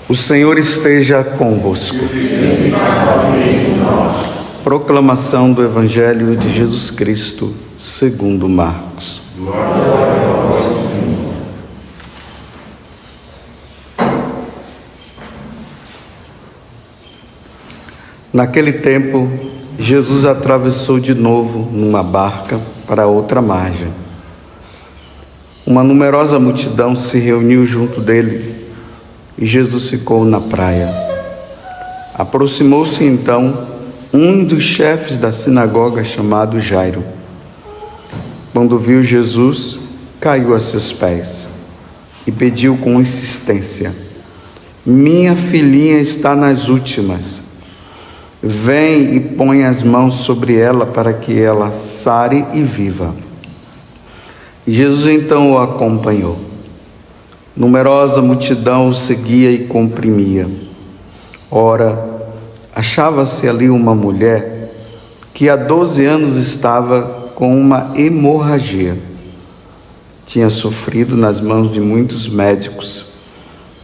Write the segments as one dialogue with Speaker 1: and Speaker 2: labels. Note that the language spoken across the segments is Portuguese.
Speaker 1: O Senhor esteja convosco. Proclamação do Evangelho de Jesus Cristo, segundo Marcos. Naquele tempo, Jesus atravessou de novo numa barca para outra margem. Uma numerosa multidão se reuniu junto dele e Jesus ficou na praia. Aproximou-se então um dos chefes da sinagoga chamado Jairo. Quando viu Jesus, caiu a seus pés e pediu com insistência: "Minha filhinha está nas últimas. Vem e põe as mãos sobre ela para que ela sare e viva." Jesus então o acompanhou. Numerosa multidão o seguia e comprimia. Ora, achava-se ali uma mulher que há 12 anos estava com uma hemorragia. Tinha sofrido nas mãos de muitos médicos,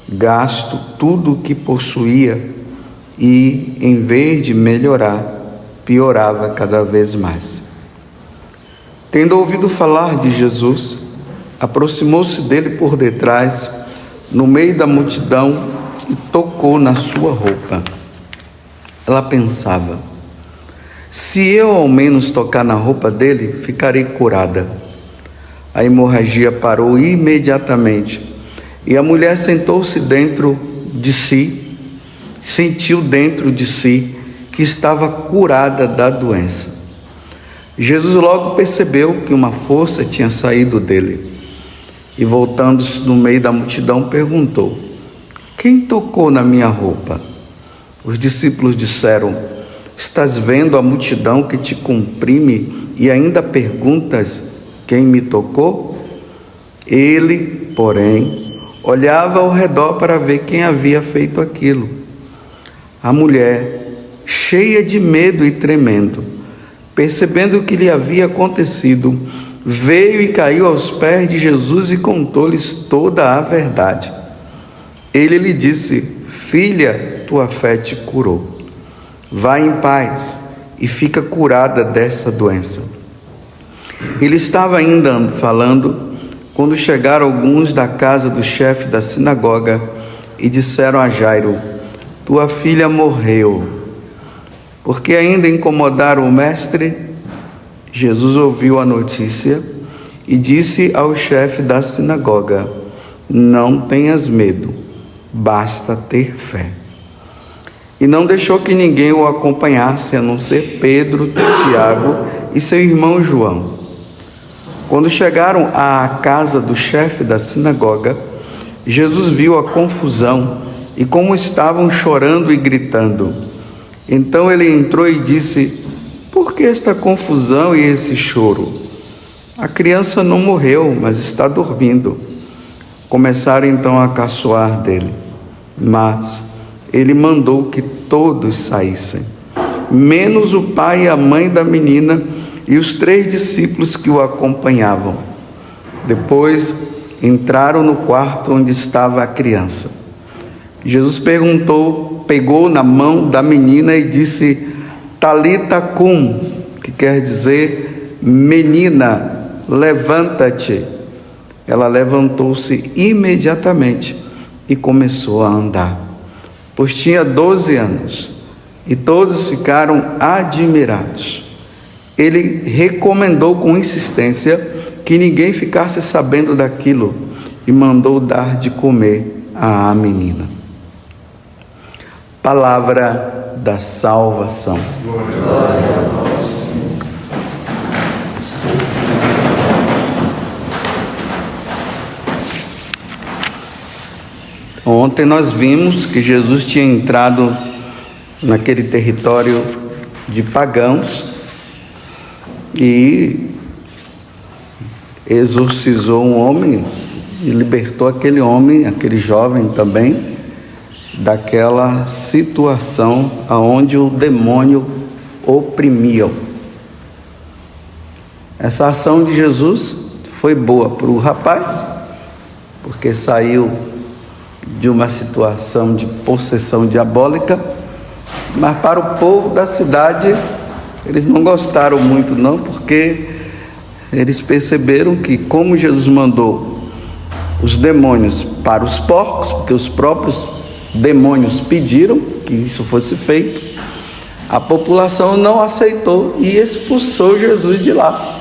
Speaker 1: gasto tudo o que possuía e, em vez de melhorar, piorava cada vez mais. Tendo ouvido falar de Jesus, aproximou-se dele por detrás, no meio da multidão, e tocou na sua roupa. Ela pensava: "Se eu ao menos tocar na roupa dele, ficarei curada." A hemorragia parou imediatamente, e a mulher sentiu dentro de si que estava curada da doença. Jesus logo percebeu que uma força tinha saído dele e, voltando-se no meio da multidão, perguntou: "Quem tocou na minha roupa?" Os discípulos disseram: "Estás vendo a multidão que te comprime e ainda perguntas: quem me tocou?" Ele, porém, olhava ao redor para ver quem havia feito aquilo. A mulher, cheia de medo e tremendo, percebendo o que lhe havia acontecido, veio e caiu aos pés de Jesus e contou-lhes toda a verdade. Ele lhe disse: "Filha, tua fé te curou. Vá em paz e fica curada dessa doença." Ele estava ainda falando quando chegaram alguns da casa do chefe da sinagoga e disseram a Jairo: "Tua filha morreu." Porque ainda incomodaram o mestre, Jesus ouviu a notícia e disse ao chefe da sinagoga: "Não tenhas medo, basta ter fé." E não deixou que ninguém o acompanhasse, a não ser Pedro, Tiago e seu irmão João. Quando chegaram à casa do chefe da sinagoga, Jesus viu a confusão e como estavam chorando e gritando. Então ele entrou e disse: "Por que esta confusão e esse choro? A criança não morreu, mas está dormindo." Começaram então a caçoar dele, mas ele mandou que todos saíssem, menos o pai e a mãe da menina e os 3 discípulos que o acompanhavam. Depois entraram no quarto onde estava a criança. Jesus pegou na mão da menina e disse: "Talita cum", que quer dizer: "Menina, levanta-te." Ela levantou-se imediatamente e começou a andar, pois tinha 12 anos, e todos ficaram admirados. Ele recomendou com insistência que ninguém ficasse sabendo daquilo e mandou dar de comer à menina. Palavra da salvação.
Speaker 2: Glória a vós.
Speaker 1: Ontem nós vimos que Jesus tinha entrado naquele território de pagãos e exorcizou um homem e libertou aquele homem, aquele jovem também, daquela situação aonde o demônio oprimia. Essa ação de Jesus foi boa para o rapaz, porque saiu de uma situação de possessão diabólica, mas para o povo da cidade, eles não gostaram muito não, porque eles perceberam que como Jesus mandou os demônios para os porcos, porque os próprios demônios pediram que isso fosse feito, a população não aceitou e expulsou Jesus de lá.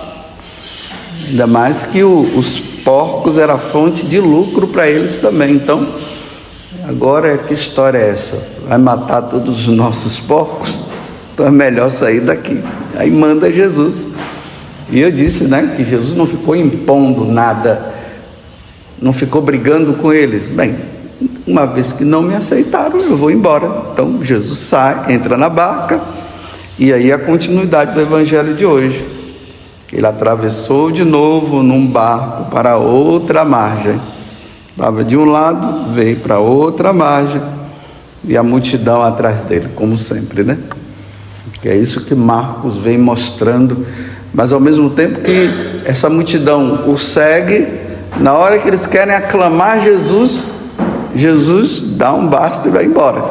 Speaker 1: Ainda mais que os porcos era fonte de lucro para eles também. Então, agora que história é essa? Vai matar todos os nossos porcos? Então é melhor sair daqui. Aí manda Jesus. E eu disse, né, que Jesus não ficou impondo nada, não ficou brigando com eles. Bem, uma vez que não me aceitaram, eu vou embora. Então Jesus sai, entra na barca, e aí a continuidade do evangelho de hoje. Ele atravessou de novo num barco para outra margem. Estava de um lado, veio para outra margem, e a multidão atrás dele, como sempre, né? Que é isso que Marcos vem mostrando, mas ao mesmo tempo que essa multidão o segue, na hora que eles querem aclamar Jesus, Jesus dá um basta e vai embora,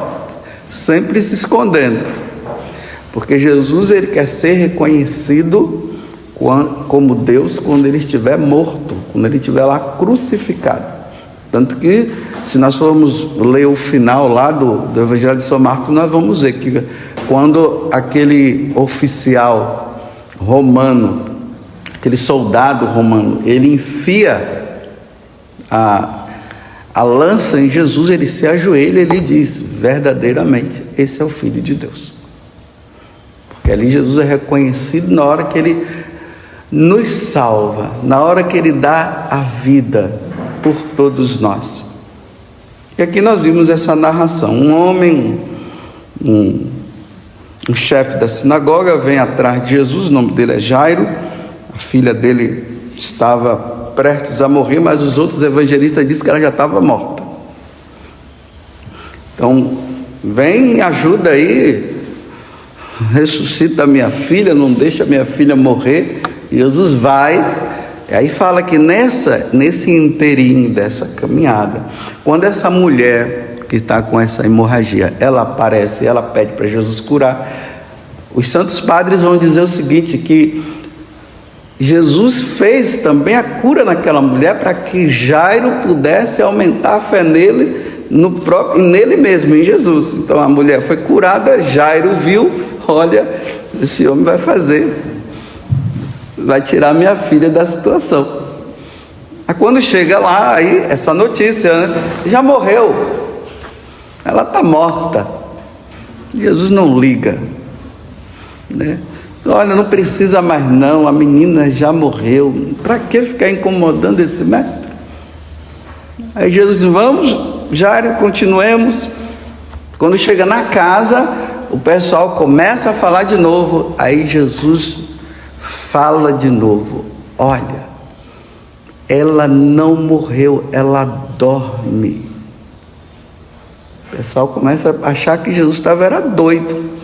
Speaker 1: sempre se escondendo, porque Jesus ele quer ser reconhecido como Deus quando ele estiver morto, quando ele estiver lá crucificado. Tanto que, se nós formos ler o final lá do Evangelho de São Marcos, nós vamos ver que quando aquele oficial romano, aquele soldado romano, ele enfia a lança em Jesus, ele se ajoelha e ele diz, verdadeiramente, esse é o Filho de Deus. Porque ali Jesus é reconhecido na hora que ele nos salva, na hora que ele dá a vida por todos nós. E aqui nós vimos essa narração. Um homem, um chefe da sinagoga, vem atrás de Jesus, o nome dele é Jairo, a filha dele estava prestes a morrer, mas os outros evangelistas dizem que ela já estava morta. Então, vem, me ajuda aí, ressuscita a minha filha, não deixa a minha filha morrer. Jesus vai, e aí fala que nesse inteirinho dessa caminhada, quando essa mulher que está com essa hemorragia, ela aparece, ela pede para Jesus curar, os santos padres vão dizer o seguinte, que Jesus fez também a cura naquela mulher para que Jairo pudesse aumentar a fé nele, nele mesmo, em Jesus. Então a mulher foi curada, Jairo viu, olha, esse homem vai tirar minha filha da situação. Aí quando chega lá, aí essa notícia, né? Já morreu, ela está morta. Jesus não liga, né? Olha, não precisa mais não, a menina já morreu, para que ficar incomodando esse mestre? Aí Jesus diz, vamos Jairo, continuemos. Quando chega na casa, o pessoal começa a falar de novo, aí Jesus fala de novo, olha, ela não morreu, ela dorme. O pessoal começa a achar que Jesus era doido.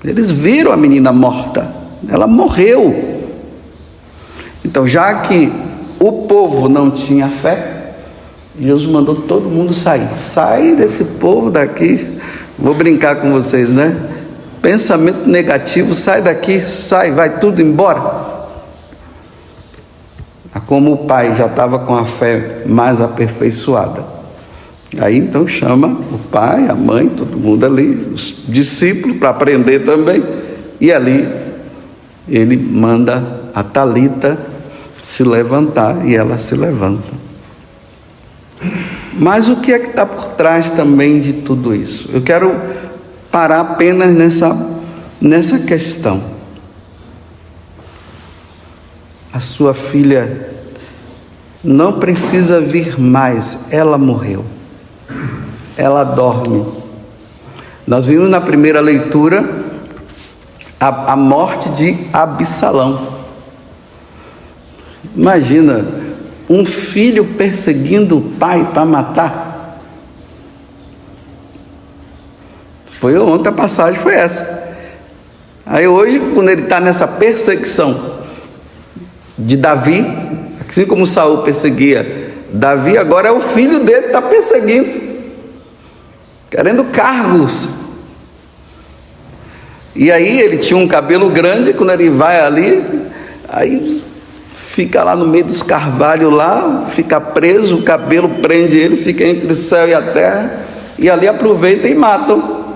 Speaker 1: Eles viram a menina morta, ela morreu. Então, já que o povo não tinha fé, Jesus mandou todo mundo sair. Sai desse povo daqui, vou brincar com vocês, né? Pensamento negativo, sai daqui, sai, vai tudo embora. Como o pai já estava com a fé mais aperfeiçoada, aí então chama o pai, a mãe, todo mundo ali, os discípulos para aprender também, e ali ele manda a Talita se levantar, e ela se levanta. Mas o que é que está por trás também de tudo isso? Eu quero parar apenas nessa questão. A sua filha não precisa vir mais, ela morreu, ela dorme. Nós vimos na primeira leitura a morte de Absalão. Imagina, um filho perseguindo o pai para matar. Foi ontem, a passagem foi essa. Aí hoje, quando ele está nessa perseguição de Davi, assim como Saul perseguia Davi agora é o filho dele que está perseguindo, querendo cargos. E aí ele tinha um cabelo grande, quando ele vai ali, aí fica lá no meio dos carvalhos lá, fica preso, o cabelo prende ele, fica entre o céu e a terra, e ali aproveita e matam.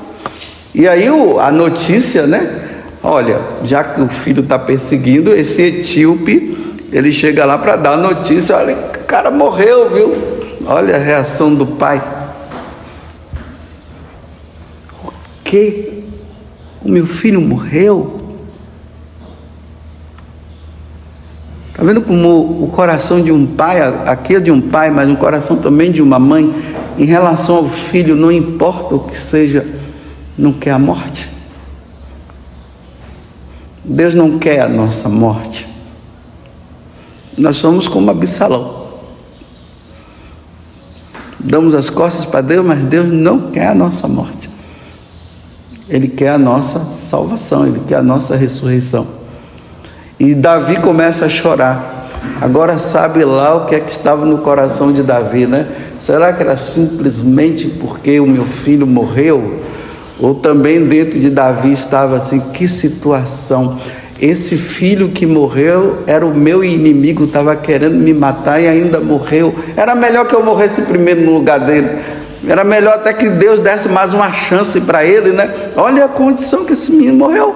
Speaker 1: E aí a notícia, né? Olha, já que o filho está perseguindo, esse etíope, ele chega lá para dar a notícia, olha, o cara morreu, viu? Olha a reação do pai. O quê? O meu filho morreu? Está vendo como o coração de um pai, aqui é de um pai, mas o coração também de uma mãe, em relação ao filho, não importa o que seja, não quer a morte? Deus não quer a nossa morte. Nós somos como Absalão. Damos as costas para Deus, mas Deus não quer a nossa morte. Ele quer a nossa salvação, Ele quer a nossa ressurreição. E Davi começa a chorar. Agora sabe lá o que é que estava no coração de Davi, né? Será que era simplesmente porque o meu filho morreu? Ou também dentro de Davi estava assim, que situação? Esse filho que morreu era o meu inimigo, estava querendo me matar e ainda morreu. Era melhor que eu morresse primeiro no lugar dele. Era melhor até que Deus desse mais uma chance para ele, né? Olha a condição que esse menino morreu,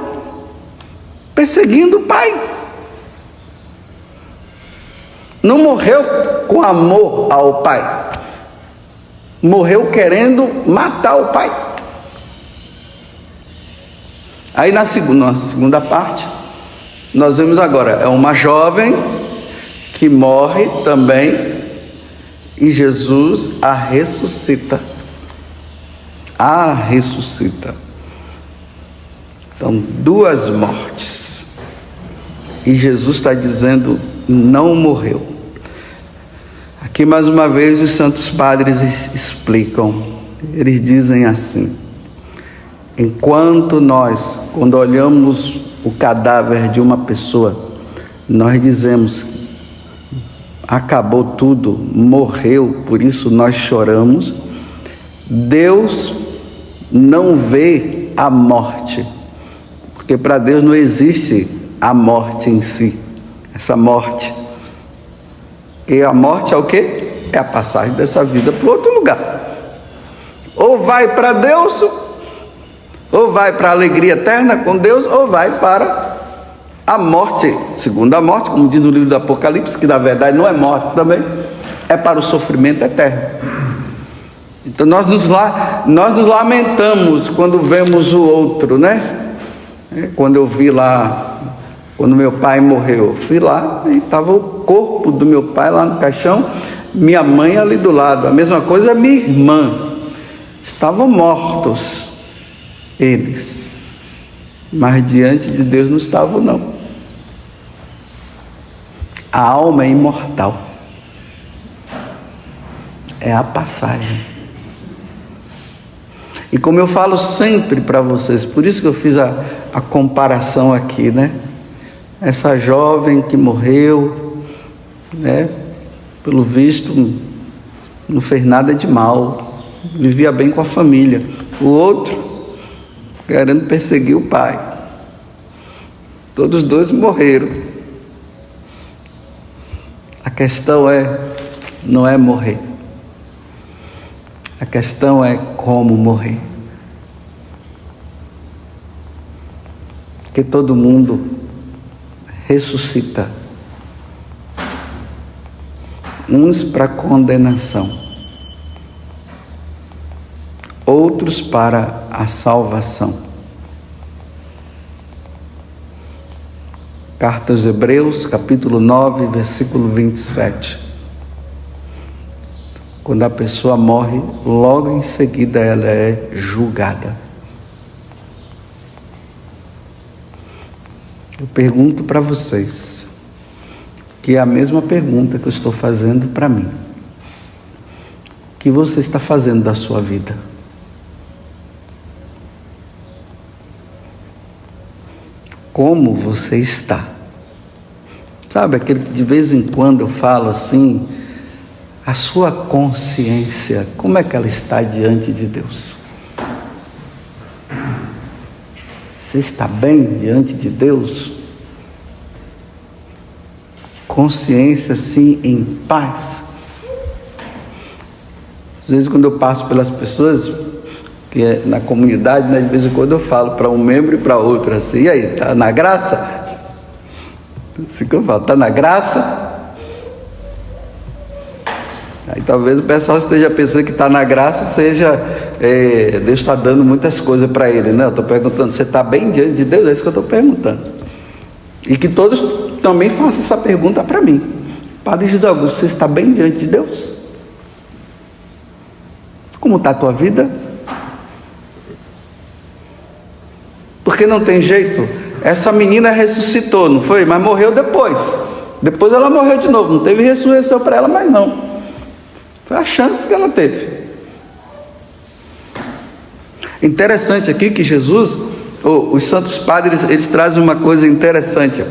Speaker 1: perseguindo o pai. Não morreu com amor ao pai, morreu querendo matar o pai. Aí na segunda parte, nós vemos agora, é uma jovem que morre também, e Jesus a ressuscita. A ressuscita. Então, duas mortes. E Jesus está dizendo, não morreu. Aqui mais uma vez os santos padres explicam. Eles dizem assim: enquanto nós, quando olhamos o cadáver de uma pessoa, nós dizemos, acabou tudo, morreu, por isso nós choramos. Deus não vê a morte, porque para Deus não existe a morte em si, essa morte. E a morte é o quê? É a passagem dessa vida para outro lugar. Ou vai para Deus, ou vai para a alegria eterna com Deus, ou vai para a morte, segunda morte, como diz no livro do Apocalipse, que na verdade não é morte também, é para o sofrimento eterno. Então nós nos lamentamos quando vemos o outro, né? Quando eu vi lá, quando meu pai morreu, eu fui lá e estava o corpo do meu pai lá no caixão, minha mãe ali do lado, a mesma coisa minha irmã, estavam mortos eles, mas diante de Deus não estavam não. A alma é imortal, é a passagem. E como eu falo sempre para vocês, por isso que eu fiz a comparação aqui, né? Essa jovem que morreu, né? Pelo visto, não fez nada de mal, vivia bem com a família. O outro, querendo perseguir o pai. Todos os dois morreram. A questão não é morrer. A questão é como morrer. Porque todo mundo ressuscita. Uns para condenação, outros para a salvação. Carta aos Hebreus, capítulo 9, versículo 27. Quando a pessoa morre, logo em seguida ela é julgada. Eu pergunto para vocês, que é a mesma pergunta que eu estou fazendo para mim. O que você está fazendo da sua vida? Como você está? Sabe, aquele que de vez em quando eu falo assim, A sua consciência, como é que ela está diante de Deus? Você está bem diante de Deus? Consciência, sim, em paz. Às vezes, quando eu passo pelas pessoas, que é na comunidade, né, de vez em quando eu falo para um membro e para outro assim: e aí, está na graça? Assim que eu falo, está na graça? Aí talvez o pessoal esteja pensando que está na graça, seja Deus está dando muitas coisas para ele, né? Eu estou perguntando, você está bem diante de Deus? É isso que eu estou perguntando. E que todos também façam essa pergunta para mim. Padre José Augusto, você está bem diante de Deus? Como está a tua vida? Porque não tem jeito. Essa menina ressuscitou, não foi? Mas morreu depois. Depois ela morreu de novo. Não teve ressurreição para ela, mas não. Foi a chance que ela teve. Interessante aqui que Jesus, os santos padres, eles trazem uma coisa interessante.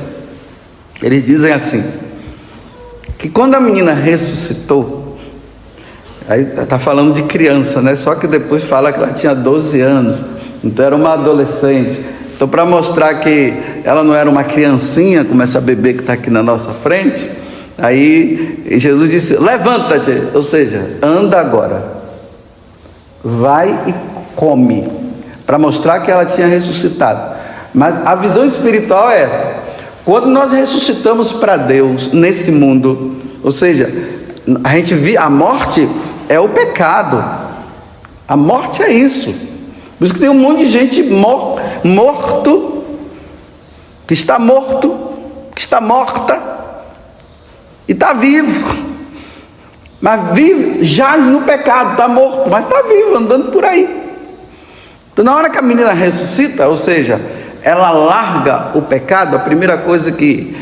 Speaker 1: Eles dizem assim, que quando a menina ressuscitou, aí está falando de criança, né? Só que depois fala que ela tinha 12 anos, então era uma adolescente. Então, para mostrar que ela não era uma criancinha, como essa bebê que está aqui na nossa frente, aí Jesus disse: levanta-te, ou seja, anda agora, vai e come, para mostrar que ela tinha ressuscitado. Mas a visão espiritual é essa: quando nós ressuscitamos para Deus nesse mundo, ou seja, a gente vê a morte é o pecado, a morte é isso. Por isso que tem um monte de gente morto, que está morta e está vivo, mas vive, jaz no pecado, está morto, mas está vivo, andando por aí. Então, na hora que a menina ressuscita, ou seja, ela larga o pecado, a primeira coisa que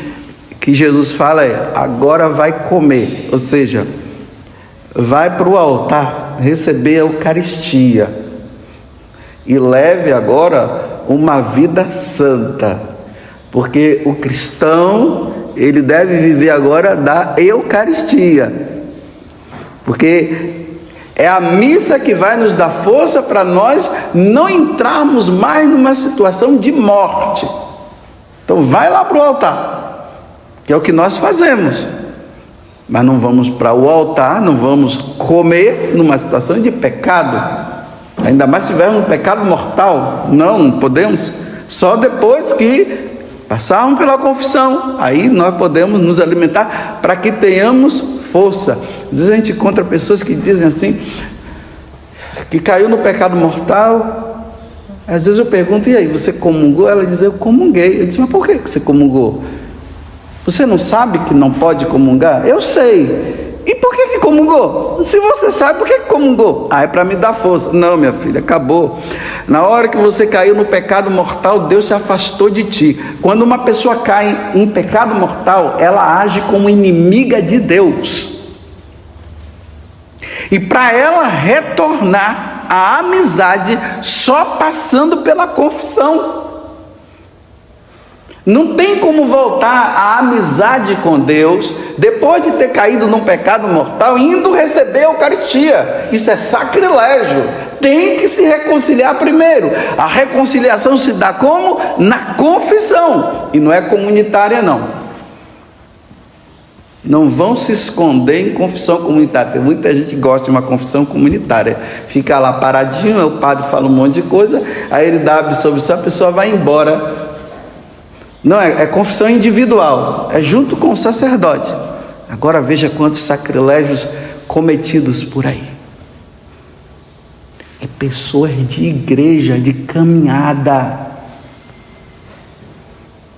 Speaker 1: Jesus fala é: agora vai comer, ou seja, vai para o altar receber a Eucaristia e leve agora uma vida santa, porque o cristão, ele deve viver agora da Eucaristia, porque é a missa que vai nos dar força para nós não entrarmos mais numa situação de morte. Então vai lá para o altar, que é o que nós fazemos, mas não vamos para o altar, não vamos comer numa situação de pecado, ainda mais se tivermos um pecado mortal. Não podemos, só depois que passarmos pela confissão, aí nós podemos nos alimentar para que tenhamos força. Às vezes a gente encontra pessoas que dizem assim, que caiu no pecado mortal. Às vezes eu pergunto: e aí, você comungou? Ela diz: eu comunguei. Eu disse: mas por que você comungou? Você não sabe que não pode comungar? Eu sei. E por que comungou? Se você sabe, por que comungou? É para me dar força. Não, minha filha, acabou. Na hora que você caiu no pecado mortal, Deus se afastou de ti. Quando uma pessoa cai em pecado mortal, ela age como inimiga de Deus. E para ela retornar à amizade, só passando pela confissão. Não tem como voltar à amizade com Deus depois de ter caído num pecado mortal, indo receber a Eucaristia. Isso é sacrilégio. Tem que se reconciliar primeiro. A reconciliação se dá como? Na confissão. E não é comunitária, não. Não vão se esconder em confissão comunitária. Tem muita gente que gosta de uma confissão comunitária. Fica lá paradinho, aí o padre fala um monte de coisa, aí ele dá a absolvição, a pessoa vai embora. Não, é confissão individual, é junto com o sacerdote. Agora veja quantos sacrilégios cometidos por aí. É pessoas de igreja, de caminhada.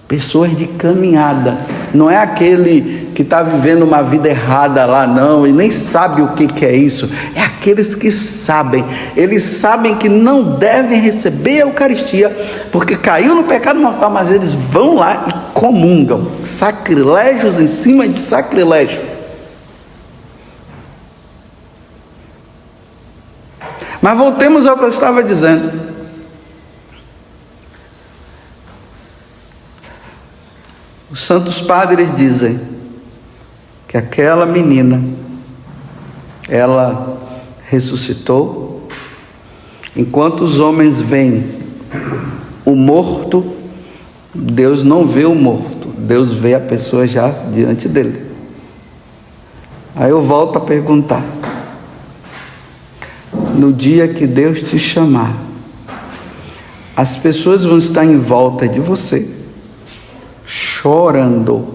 Speaker 1: Pessoas de caminhada. Não é aquele que está vivendo uma vida errada lá, não, e nem sabe o que é isso. É aqueles que sabem. Eles sabem que não devem receber a Eucaristia, porque caiu no pecado mortal, mas eles vão lá e comungam. Sacrilégios em cima de sacrilégio. Mas voltemos ao que eu estava dizendo. Os santos padres dizem que aquela menina ela ressuscitou. Enquanto os homens veem o morto, Deus não vê o morto, Deus vê a pessoa já diante dele. Aí eu volto a perguntar: no dia que Deus te chamar, as pessoas vão estar em volta de você, chorando.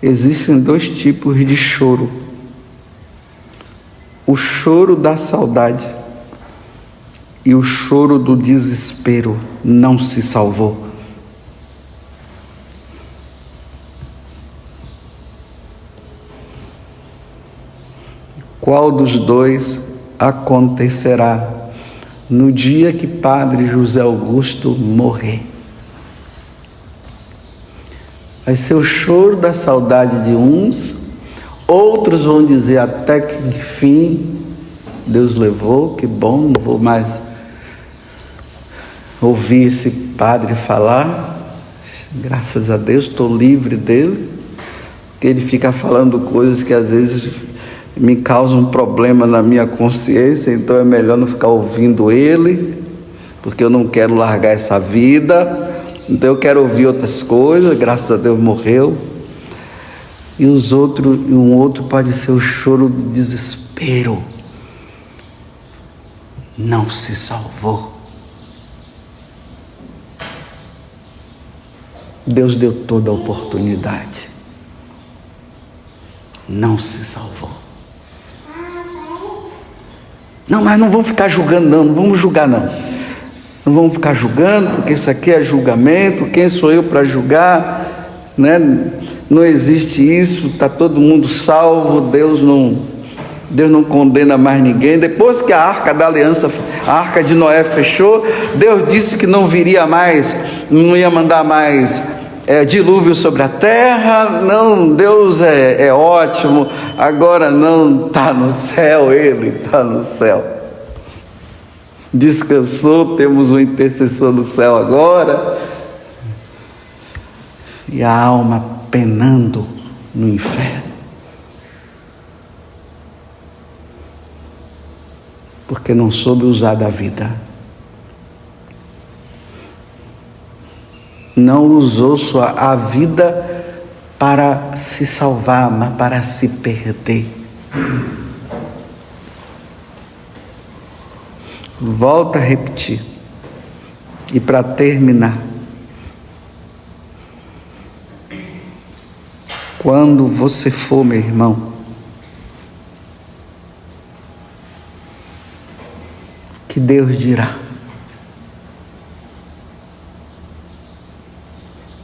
Speaker 1: Existem dois tipos de choro: o choro da saudade e o choro do desespero. Não se salvou. Qual dos dois acontecerá no dia que Padre José Augusto morrer? Vai ser o choro da saudade de uns, outros vão dizer até que enfim Deus levou, que bom, não vou mais ouvir esse padre falar, graças a Deus estou livre dele, porque ele fica falando coisas que às vezes me causam um problema na minha consciência, então é melhor não ficar ouvindo ele, porque eu não quero largar essa vida. Então eu quero ouvir outras coisas, graças a Deus morreu. E um outro pode ser o choro do desespero. Não se salvou. Deus deu toda a oportunidade. Não se salvou. Não, mas não vamos ficar julgando não vamos julgar não. Não vamos ficar julgando, porque isso aqui é julgamento. Quem sou eu para julgar, né? Não existe isso, está todo mundo salvo, Deus não condena mais ninguém. Depois que a arca da aliança, a arca de Noé fechou, Deus disse que não viria mais, não ia mandar mais dilúvio sobre a terra. Não, Deus é ótimo, agora não está no céu, Ele está no céu. Descansou, temos um intercessor no céu agora, e a alma penando no inferno, porque não soube usar da vida, não usou a vida para se salvar, mas para se perder. Volto a repetir, e para terminar, quando você for, meu irmão, que Deus dirá.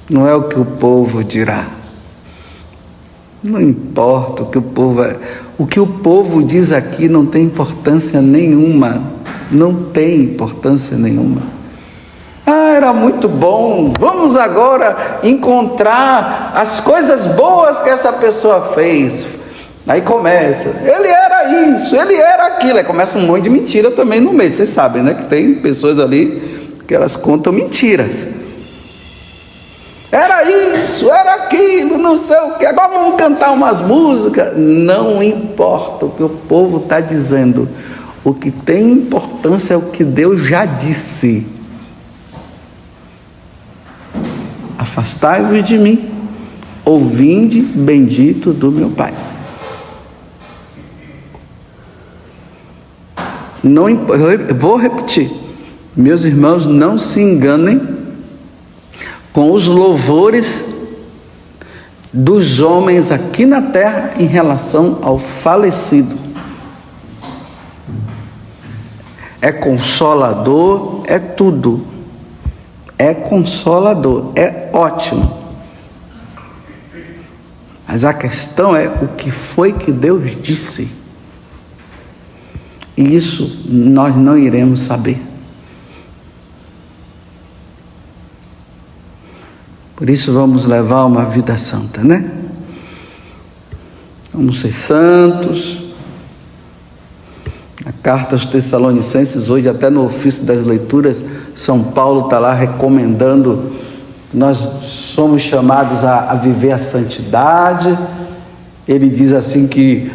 Speaker 1: Não é o que o povo dirá. Não importa o que o povo o que o povo diz aqui não tem importância nenhuma. Não tem importância nenhuma. Era muito bom, vamos agora encontrar as coisas boas que essa pessoa fez. Aí começa, ele era isso, ele era aquilo. Aí começa um monte de mentira também no meio. Vocês sabem, né, que tem pessoas ali que elas contam mentiras. Era isso, era aquilo, não sei o que. Agora vamos cantar umas músicas. Não importa o que o povo está dizendo. O que tem importância é o que Deus já disse. Afastai-vos de mim, ouvinde bendito do meu Pai. Não, eu vou repetir, meus irmãos, não se enganem com os louvores dos homens aqui na terra em relação ao falecido. É consolador, é tudo. É consolador, é ótimo. Mas a questão é o que foi que Deus disse. E isso nós não iremos saber. Por isso vamos levar uma vida santa, né? Vamos ser santos. A carta aos Tessalonicenses, hoje até no ofício das leituras, São Paulo está lá recomendando, nós somos chamados a viver a santidade, Ele diz assim que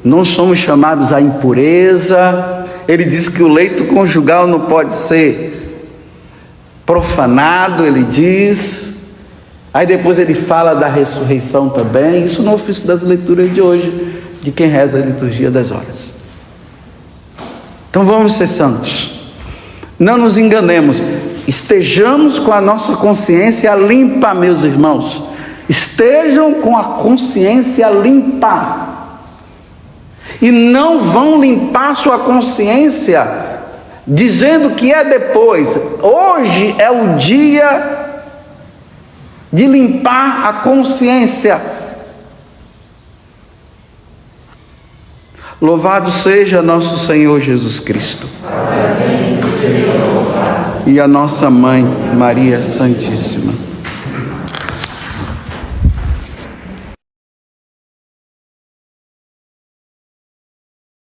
Speaker 1: não somos chamados à impureza. Ele diz que o leito conjugal não pode ser profanado, ele diz. Aí depois ele fala da ressurreição também. Isso no ofício das leituras de hoje, de quem reza a liturgia das horas. Então vamos ser santos. Não nos enganemos. Estejamos com a nossa consciência limpa, meus irmãos. Estejam com a consciência limpa. E não vão limpar sua consciência dizendo que é depois. Hoje é o dia de limpar a consciência. Louvado seja nosso Senhor Jesus Cristo. E a nossa Mãe, Maria Santíssima.